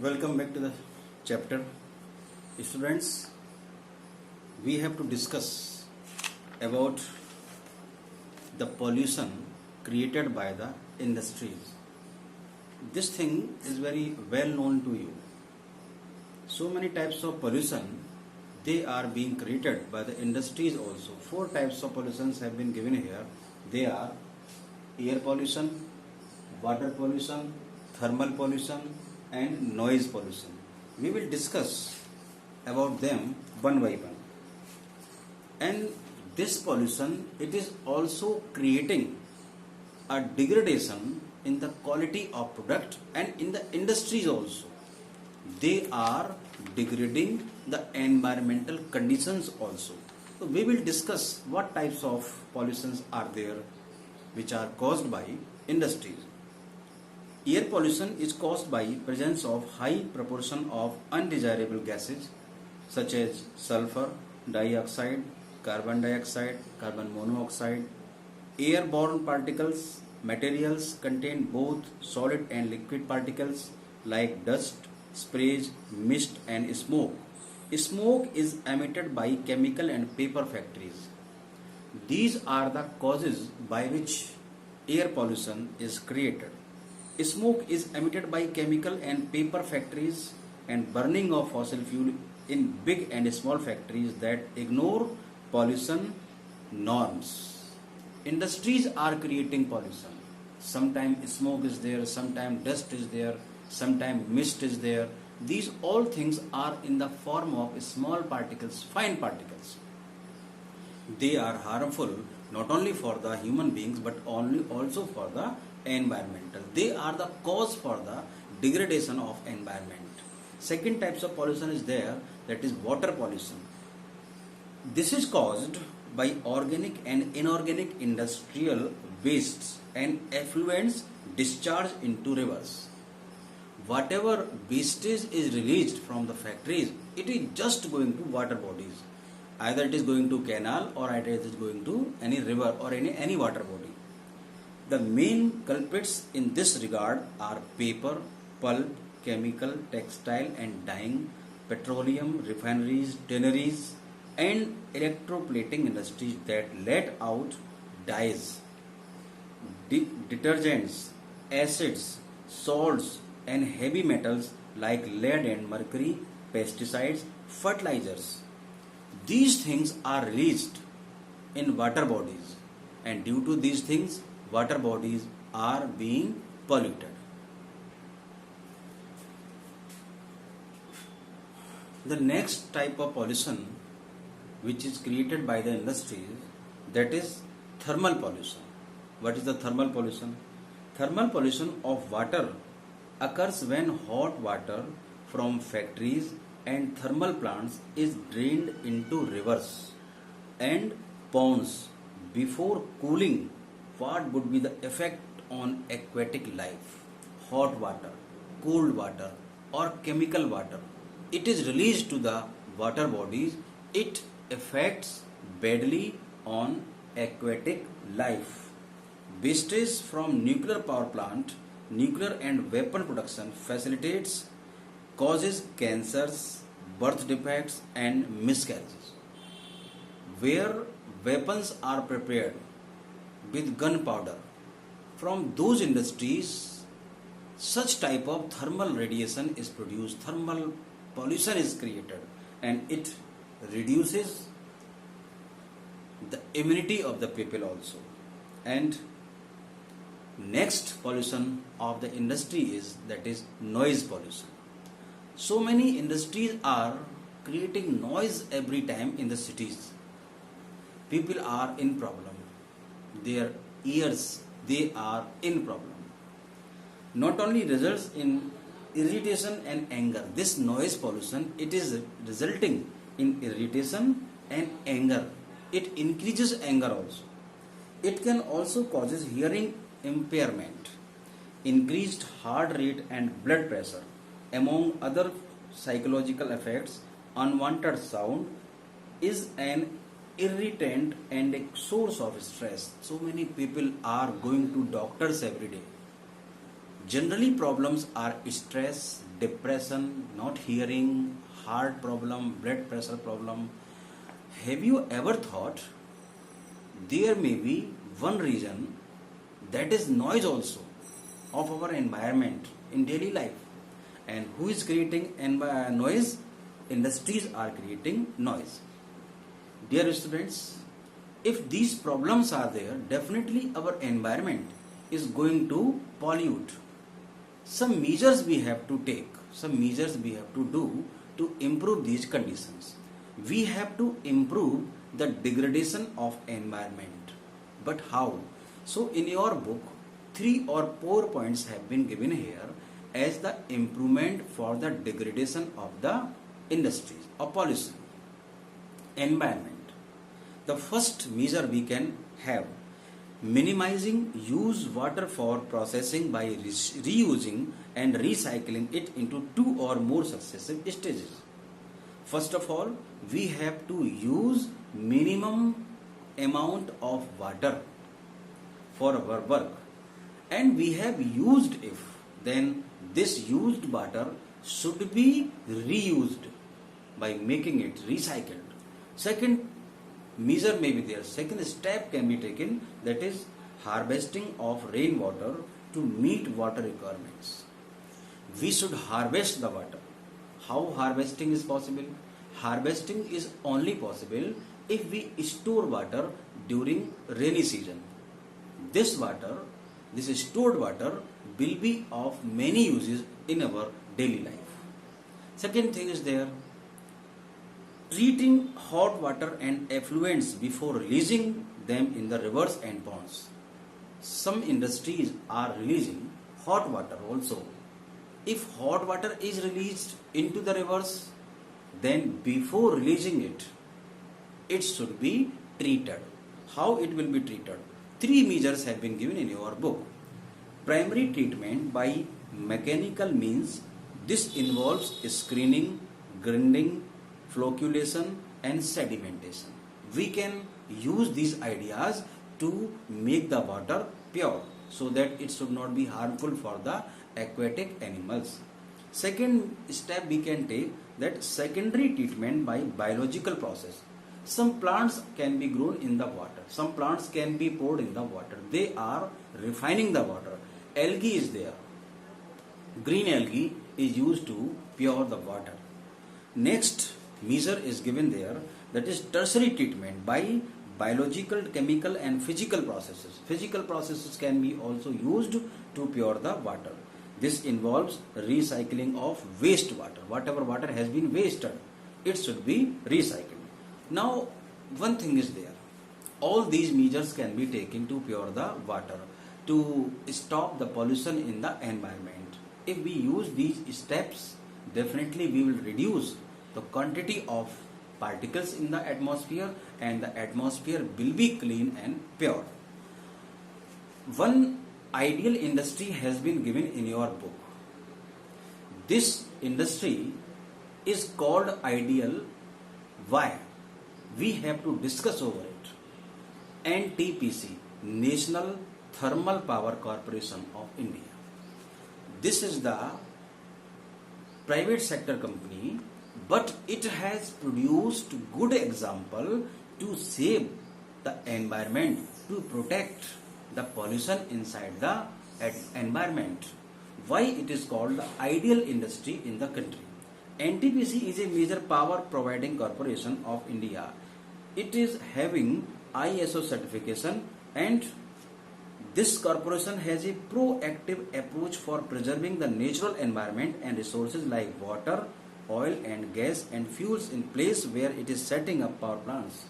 Welcome back to the chapter. Students, we have to discuss about the pollution created by the industries. This thing is very well known to you. So many types of pollution, they are being created by the industries also. Four types of pollutions have been given here. They are air pollution, water pollution, thermal pollution and noise pollution. We will discuss about them one by one. And this pollution, it is also creating a degradation in the quality of product and in the industries also. They are degrading the environmental conditions also. So we will discuss what types of pollutions are there which are caused by industries. Air pollution is caused by presence of high proportion of undesirable gases such as sulfur dioxide, carbon dioxide, carbon monoxide. Airborne particles, materials contain both solid and liquid particles like dust, sprays, mist and smoke. Smoke is emitted by chemical and paper factories. These are the causes by which air pollution is created. Smoke is emitted by chemical and paper factories and burning of fossil fuel in big and small factories that ignore pollution norms. Industries are creating pollution. Sometimes smoke is there, sometimes dust is there, sometimes mist is there. These all things are in the form of small particles, fine particles. They are harmful not only for the human beings but also for the environmental. They are the cause for the degradation of environment. Second types of pollution is there, that is water pollution. This is caused by organic and inorganic industrial wastes and effluents discharged into rivers. Whatever wastage is released from the factories, it is just going to water bodies. Either it is going to canal or either it is going to any river or any water body. The main culprits in this regard are paper, pulp, chemical, textile and dyeing, petroleum, refineries, tanneries and electroplating industries that let out dyes, detergents, acids, salts and heavy metals like lead and mercury, pesticides, fertilizers. These things are released in water bodies and due to these things water bodies are being polluted. The next type of pollution which is created by the industries, that is thermal pollution. What is the thermal pollution? Thermal pollution of water occurs when hot water from factories and thermal plants is drained into rivers and ponds before cooling. What would be the effect on aquatic life? Hot water, cold water or chemical water. It is released to the water bodies. It affects badly on aquatic life. Wastage from nuclear power plant, nuclear and weapon production facilitates, causes cancers, birth defects and miscarriages. Where weapons are prepared with gunpowder, from those industries such type of thermal radiation is produced, thermal pollution is created and it reduces the immunity of the people also. And next pollution of the industry is, that is noise pollution. So many industries are creating noise every time in the cities. People are in problem. Their ears, they are in problem. Not only results in irritation and anger. This noise pollution, it is resulting in irritation and anger. It increases anger also. It can also causes hearing impairment, increased heart rate and blood pressure. Among other psychological effects, unwanted sound is an irritant and a source of stress. So many people are going to doctors every day. Generally problems are stress, depression, not hearing, heart problem, blood pressure problem. Have you ever thought there may be one reason, that is noise also, of our environment in daily life? And who is creating noise? Industries are creating noise. Dear students, if these problems are there, definitely our environment is going to pollute. Some measures we have to take, some measures we have to do to improve these conditions. We have to improve the degradation of environment. But how? So in your book, 3 or 4 points have been given here as the improvement for the degradation of the industries or pollution, environment. The first measure we can have, minimizing use water for processing by reusing and recycling it into 2 or more successive stages. First of all, we have to use minimum amount of water for our work, and we have used if, then this used water should be reused by making it recycled. Second measure may be there, second step can be taken, that is harvesting of rainwater to meet water requirements. We should harvest the water. How harvesting is possible? Harvesting is only possible if we store water during rainy season. This water, this stored water, will be of many uses in our daily life. Second thing is there, treating hot water and effluents before releasing them in the rivers and ponds. Some industries are releasing hot water also. If hot water is released into the rivers, then before releasing it, it should be treated. How it will be treated? 3 measures have been given in your book. Primary treatment by mechanical means. This involves screening, grinding, flocculation and sedimentation. We can use these ideas to make the water pure so that it should not be harmful for the aquatic animals. Second step we can take, that secondary treatment by biological process. Some plants can be grown in the water, some plants can be poured in the water. They are refining the water. Algae is there. Green algae is used to pure the water. Next measure is given there, that is tertiary treatment by biological, chemical and physical processes. Physical processes can be also used to pure the water. This involves recycling of wastewater. Whatever water has been wasted, it should be recycled. Now, one thing is there. All these measures can be taken to pure the water, to stop the pollution in the environment. If we use these steps, definitely we will reduce the quantity of particles in the atmosphere and the atmosphere will be clean and pure. One ideal industry has been given in your book. This industry is called ideal. Why? We have to discuss over it. NTPC, National Thermal Power Corporation of India. This is the private sector company, but it has produced good example to save the environment, to protect the pollution inside the environment. Why it is called the ideal industry in the country? NTPC is a major power providing corporation of India. It is having ISO certification, and this corporation has a proactive approach for preserving the natural environment and resources like water, oil and gas and fuels in place where it is setting up power plants.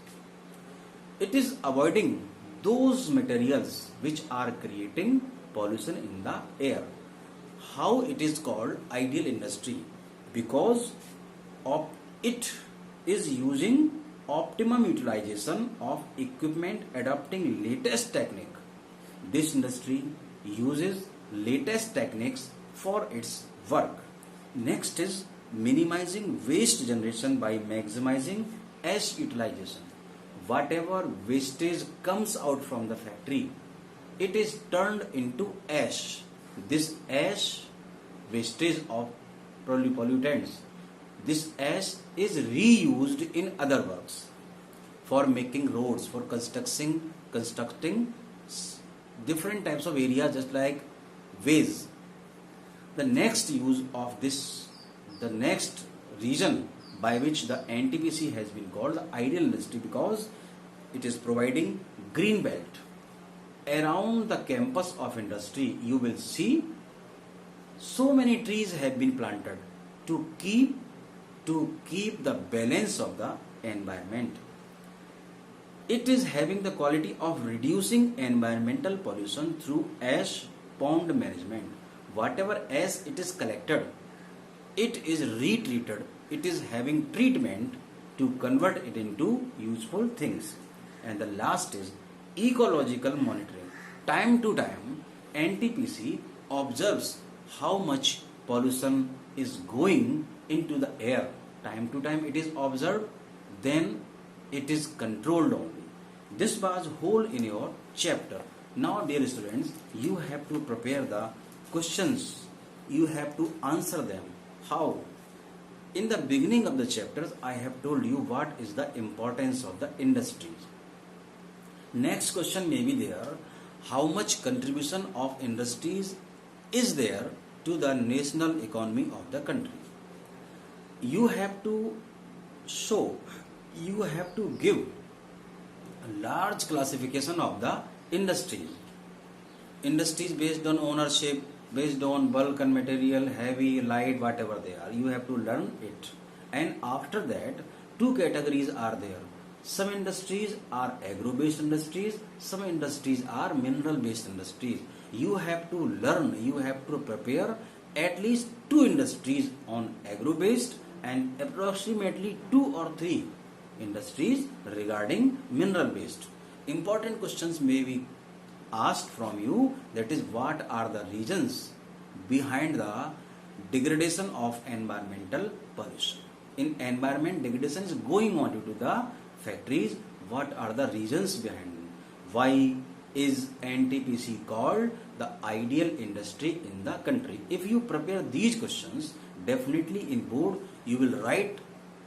It is avoiding those materials which are creating pollution in the air. How it is called ideal industry? Because of it is using optimum utilization of equipment, adopting latest technique. This industry uses latest techniques for its work. Next is minimizing waste generation by maximizing ash utilization. Whatever wastage comes out from the factory, it is turned into ash. This ash wastage of pollutants. This ash is reused in other works for making roads, for constructing different types of areas, just like ways. The next use of this, the next reason by which the NTPC has been called the ideal industry, because it is providing green belt. Around the campus of industry, you will see so many trees have been planted to keep the balance of the environment. It is having the quality of reducing environmental pollution through ash pond management. Whatever ash it is collected, it is retreated. It is having treatment to convert it into useful things. And the last is ecological monitoring. Time to time, NTPC observes how much pollution is going into the air. Time to time it is observed, then it is controlled only. This was whole in your chapter. Now, dear students, you have to prepare the questions. You have to answer them. How? In the beginning of the chapters, I have told you what is the importance of the industries. Next question may be there. How much contribution of industries is there to the national economy of the country? You have to show, you have to give a large classification of the industries. Industries based on ownership, based on bulk and material, heavy, light, whatever they are. You have to learn it. And after that, two categories are there. Some industries are agro-based industries, some industries are mineral-based industries. You have to learn, you have to prepare at least two industries on agro-based and approximately 2 or 3 industries regarding mineral-based. Important questions may be asked from you, that is, what are the reasons behind the degradation of environmental pollution? In environment, degradation is going on due to the factories. What are the reasons behind it? Why is NTPC called the ideal industry in the country? If you prepare these questions, definitely in board you will write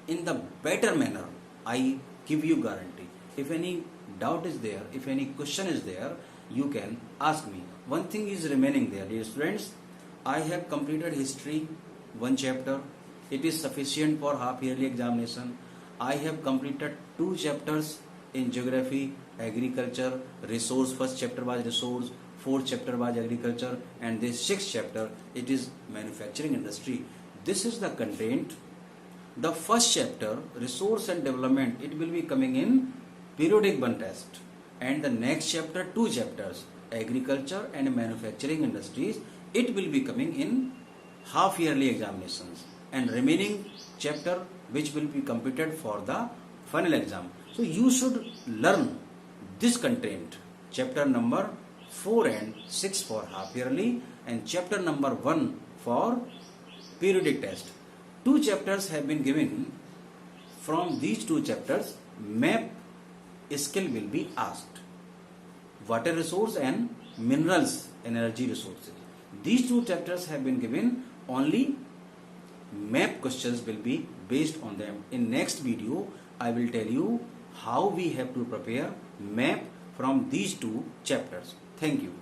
in the better manner. I give you guarantee. If any doubt is there, if any question is there, you can ask me. One thing is remaining there, dear students. I have completed history, 1 chapter. It is sufficient for half yearly examination. I have completed 2 chapters in geography, agriculture, resource. First chapter was resource, 4th chapter was agriculture, and this 6th chapter, it is manufacturing industry. This is the content. The first chapter, resource and development, it will be coming in periodic 1 test. And the next chapter, 2 chapters, agriculture and manufacturing industries, it will be coming in half yearly examinations. And remaining chapter, which will be completed for the final exam. So you should learn this content, chapter number 4 and 6 for half yearly and chapter number 1 for periodic test. 2 chapters have been given. From these 2 chapters, map skill will be asked. Water resource and minerals, energy resources. These 2 chapters have been given. Only map questions will be based on them. In next video, I will tell you how we have to prepare map from these 2 chapters. Thank you.